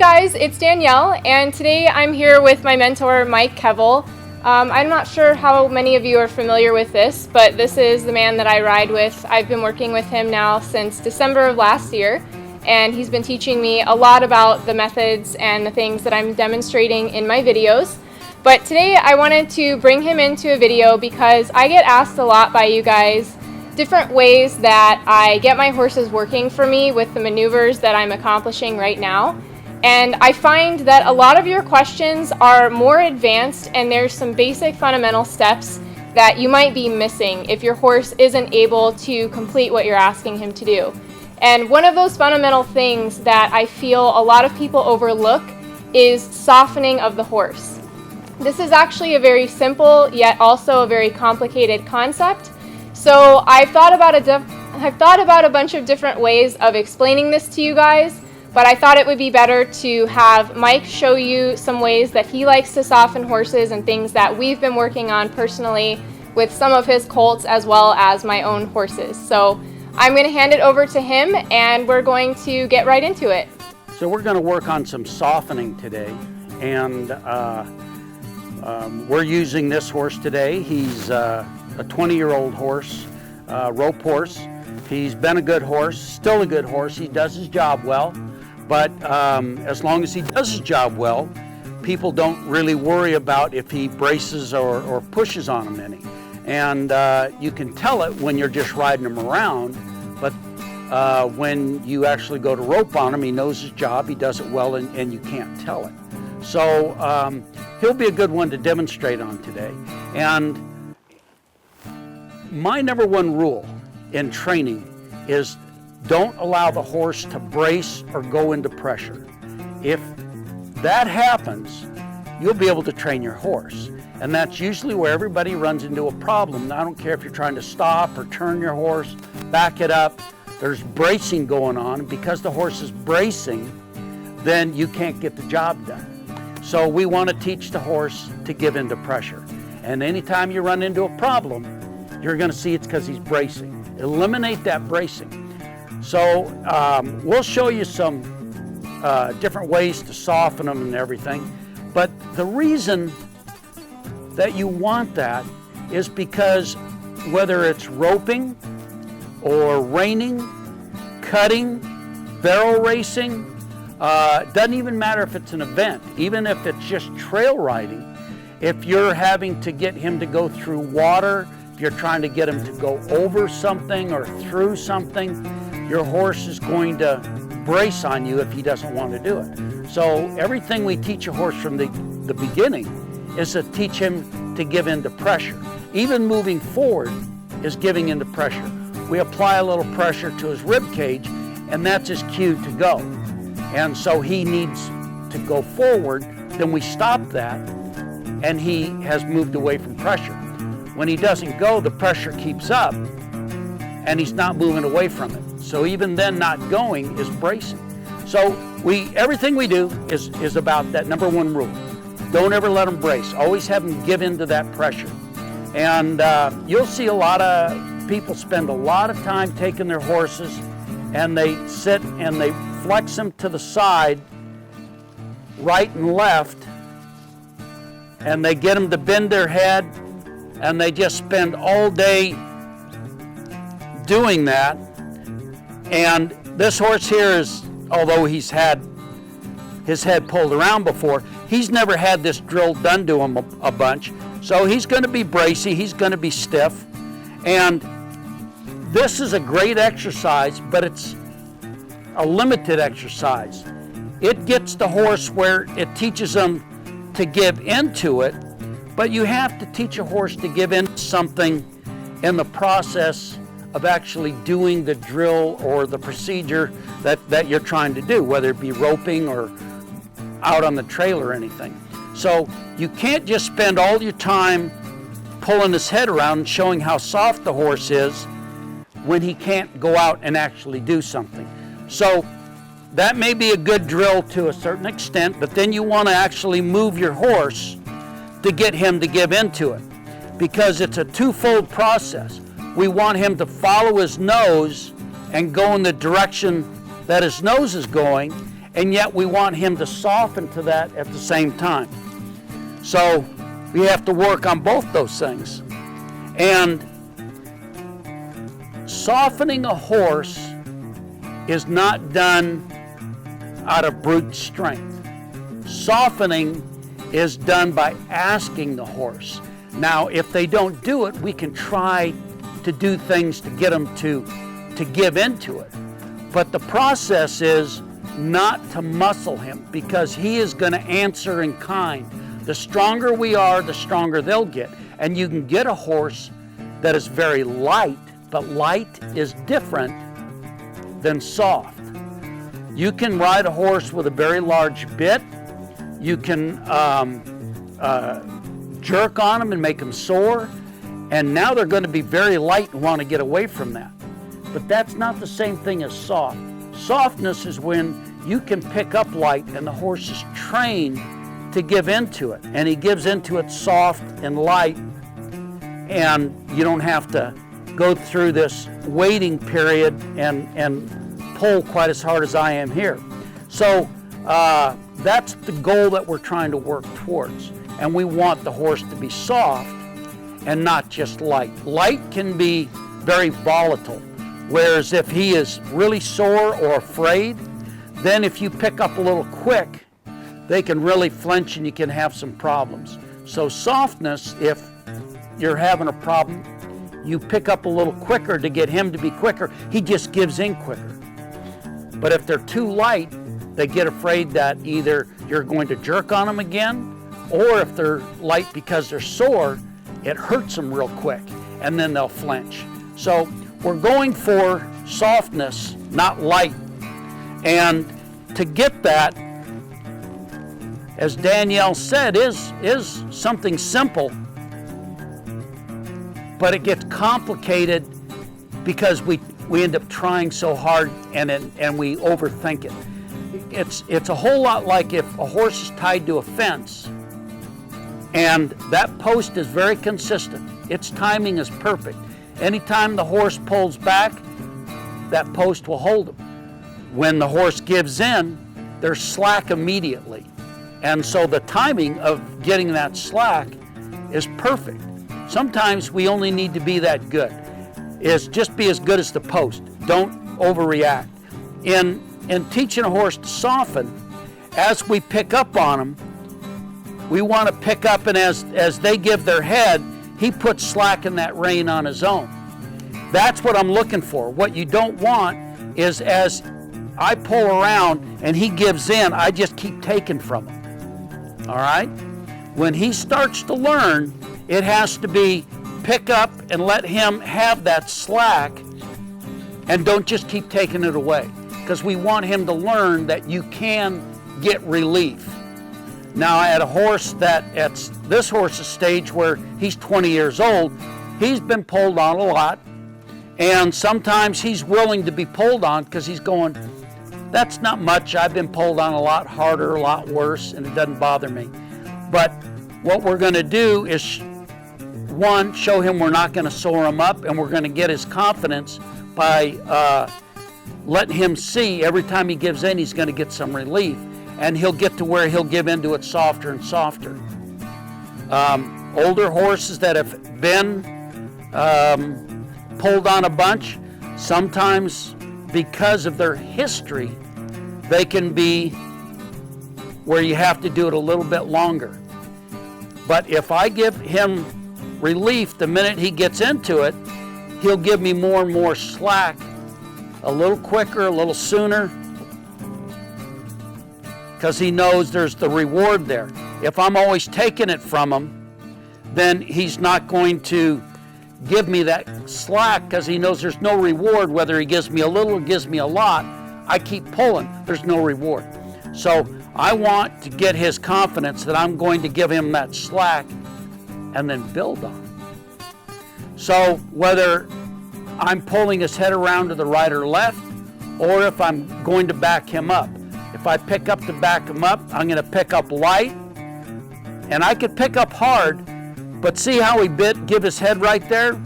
guys, it's Danielle, and today I'm here with my mentor, Mike Kevil. I'm not sure how many of you are familiar with this, but this is the man that I ride with. I've been working with him now since December of last year, and he's been teaching me a lot about the methods and the things that I'm demonstrating in my videos. But today I wanted to bring him into a video because I get asked a lot by you guys different ways that I get my horses working for me with the maneuvers that I'm accomplishing right now. And I find that a lot of your questions are more advanced, and there's some basic fundamental steps that you might be missing if your horse isn't able to complete what you're asking him to do. And one of those fundamental things that I feel a lot of people overlook is softening of the horse. This is actually a very simple yet also a very complicated concept. So I've thought about a bunch of different ways of explaining this to you guys, but I thought it would be better to have Mike show you some ways that he likes to soften horses and things that we've been working on personally with some of his colts as well as my own horses. So I'm going to hand it over to him and we're going to get right into it. So we're going to work on some softening today, and we're using this horse today. He's a 20-year-old horse, rope horse. He's been a good horse, still a good horse. He does his job well, but as long as he does his job well, people don't really worry about if he braces or pushes on them any. And you can tell it when you're just riding him around, but when you actually go to rope on him, he knows his job, he does it well, and you can't tell it. So he'll be a good one to demonstrate on today. And my number one rule in training is don't allow the horse to brace or go into pressure. If that happens, you'll be able to train your horse. And that's usually where everybody runs into a problem. I don't care if you're trying to stop or turn your horse, back it up, there's bracing going on. Because the horse is bracing, then you can't get the job done. So we want to teach the horse to give into pressure. And anytime you run into a problem, you're going to see it's because he's bracing. Eliminate that bracing. So we'll show you some different ways to soften them and everything. But the reason that you want that is because whether it's roping or reining, cutting, barrel racing, doesn't even matter if it's an event, even if it's just trail riding. If you're having to get him to go through water, if you're trying to get him to go over something or through something, your horse is going to brace on you if he doesn't want to do it. So everything we teach a horse from the beginning is to teach him to give into pressure. Even moving forward is giving into pressure. We apply a little pressure to his rib cage, and that's his cue to go. And so he needs to go forward, then we stop that, and he has moved away from pressure. When he doesn't go, the pressure keeps up, and he's not moving away from it. So even then not going is bracing. So everything we do is about that number one rule. Don't ever let him brace. Always have him give into that pressure. And you'll see a lot of people spend a lot of time taking their horses and they sit and they flex them to the side, right and left, and they get them to bend their head, and they just spend all day doing that. And this horse here is, although he's had his head pulled around before, he's never had this drill done to him a bunch. So he's going to be bracy, he's going to be stiff. And this is a great exercise, but it's a limited exercise. It gets the horse where it teaches them to give into it, but you have to teach a horse to give into something in the process of actually doing the drill or the procedure that you're trying to do, whether it be roping or out on the trail or anything. So you can't just spend all your time pulling his head around and showing how soft the horse is when he can't go out and actually do something. So that may be a good drill to a certain extent, but then you want to actually move your horse to get him to give into it, because it's a twofold process. We want him to follow his nose and go in the direction that his nose is going, and yet we want him to soften to that at the same time. So we have to work on both those things. And softening a horse is not done out of brute strength. Softening is done by asking the horse. Now, if they don't do it, we can try to do things to get them to give into it. But the process is not to muscle him, because he is going to answer in kind. The stronger we are, the stronger they'll get. And you can get a horse that is very light, but light is different than soft. You can ride a horse with a very large bit. You can jerk on them and make them sore, and now they're going to be very light and want to get away from that. But that's not the same thing as soft. Softness is when you can pick up light and the horse is trained to give into it, and he gives into it soft and light, and you don't have to go through this waiting period and pull quite as hard as I am here. So that's the goal that we're trying to work towards. And we want the horse to be soft and not just light. Light can be very volatile, whereas if he is really sore or afraid, then if you pick up a little quick, they can really flinch and you can have some problems. So softness, if you're having a problem, you pick up a little quicker to get him to be quicker, he just gives in quicker. But if they're too light, they get afraid that either you're going to jerk on them again, or if they're light because they're sore, it hurts them real quick, and then they'll flinch. So we're going for softness, not light. And to get that, as Danielle said, is something simple, but it gets complicated because we end up trying so hard and we overthink it. It's a whole lot like if a horse is tied to a fence and that post is very consistent. Its timing is perfect. Anytime the horse pulls back, that post will hold him. When the horse gives in, there's slack immediately. And so the timing of getting that slack is perfect. Sometimes we only need to be that good. Is just be as good as the post. Don't overreact. In teaching a horse to soften, as we pick up on them, we want to pick up, and as they give their head, he puts slack in that rein on his own. That's what I'm looking for. What you don't want is as I pull around and he gives in, I just keep taking from him. All right? When he starts to learn, it has to be pick up and let him have that slack, and don't just keep taking it away, because we want him to learn that you can get relief. Now, I had a horse that at this horse's stage where he's 20 years old, he's been pulled on a lot, and sometimes he's willing to be pulled on because he's going, that's not much, I've been pulled on a lot harder, a lot worse, and it doesn't bother me. But what we're going to do is, one, show him we're not going to sore him up, and we're going to get his confidence by letting him see every time he gives in, he's going to get some relief, and he'll get to where he'll give into it softer and softer. Older horses that have been pulled on a bunch, sometimes because of their history, they can be where you have to do it a little bit longer. But if I give him relief the minute he gets into it, he'll give me more and more slack, a little quicker, a little sooner, because he knows there's the reward there. If I'm always taking it from him, then he's not going to give me that slack, because he knows there's no reward. Whether he gives me a little or gives me a lot, I keep pulling, there's no reward. So I want to get his confidence that I'm going to give him that slack and then build on it. So whether I'm pulling his head around to the right or left, or if I'm going to back him up. If I pick up to back him up, I'm going to pick up light, and I could pick up hard, but see how he give his head right there?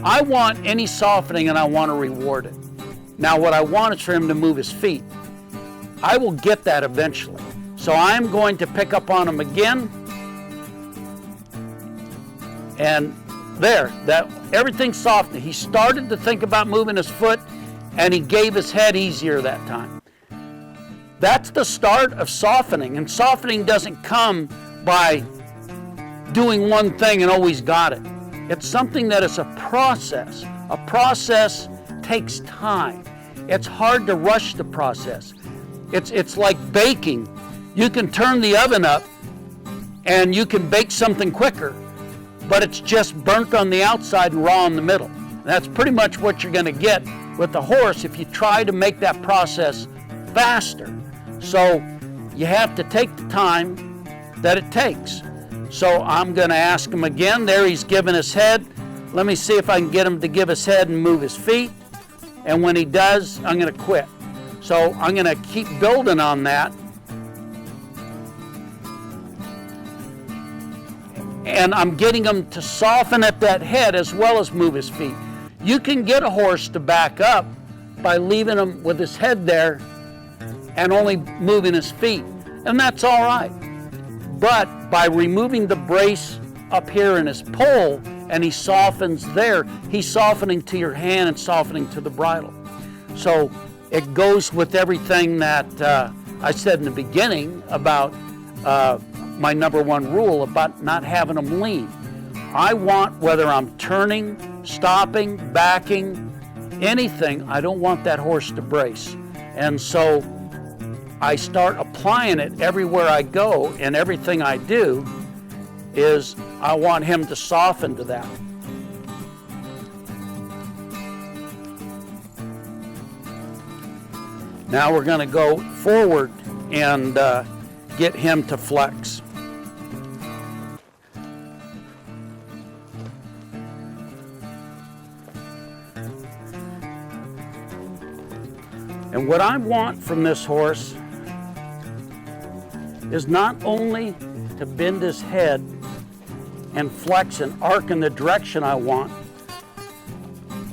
I want any softening, and I want to reward it. Now what I want is for him to move his feet. I will get that eventually. So I'm going to pick up on him again. And there, that everything's softened. He started to think about moving his foot, and he gave his head easier that time. That's the start of softening. And softening doesn't come by doing one thing and always got it. It's something that is a process. A process takes time. It's hard to rush the process. It's like baking. You can turn the oven up and you can bake something quicker, but it's just burnt on the outside and raw in the middle. And that's pretty much what you're going to get with the horse if you try to make that process faster. So you have to take the time that it takes. So I'm going to ask him again. There, he's giving his head. Let me see if I can get him to give his head and move his feet. And when he does, I'm going to quit. So I'm going to keep building on that. And I'm getting him to soften at that head as well as move his feet. You can get a horse to back up by leaving him with his head there and only moving his feet. And that's all right. But by removing the brace up here in his pole, and he softens there, he's softening to your hand and softening to the bridle. So it goes with everything that I said in the beginning about my number one rule about not having them lean. I want, whether I'm turning, stopping, backing, anything, I don't want that horse to brace. And so I start applying it everywhere I go, and everything I do is I want him to soften to that. Now we're going to go forward and get him to flex. And what I want from this horse is not only to bend his head and flex and arc in the direction I want,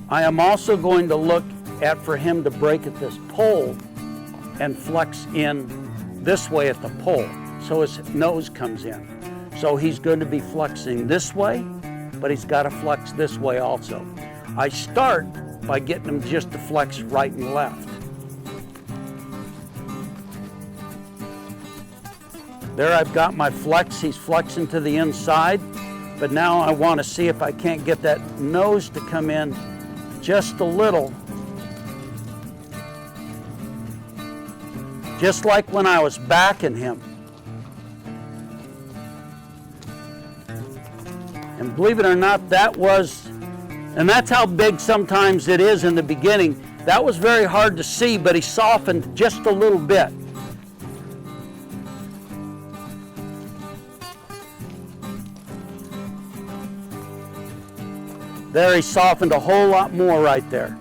I am also going to look at for him to break at this pole and flex in this way at the pole, so his nose comes in. So he's going to be flexing this way, but he's got to flex this way also. I start by getting him just to flex right and left. There I've got my flex. He's flexing to the inside, but now I want to see if I can't get that nose to come in just a little. Just like when I was backing him. And believe it or not, that was, and that's how big sometimes it is in the beginning. That was very hard to see, but he softened just a little bit. There, he softened a whole lot more right there.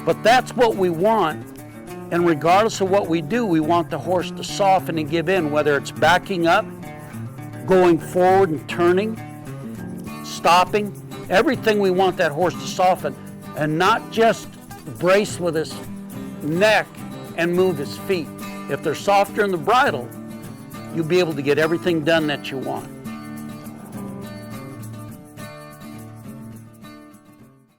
But that's what we want. And regardless of what we do, we want the horse to soften and give in, whether it's backing up, going forward and turning, stopping. Everything we want that horse to soften and not just brace with his neck and move his feet. If they're softer in the bridle, you'll be able to get everything done that you want.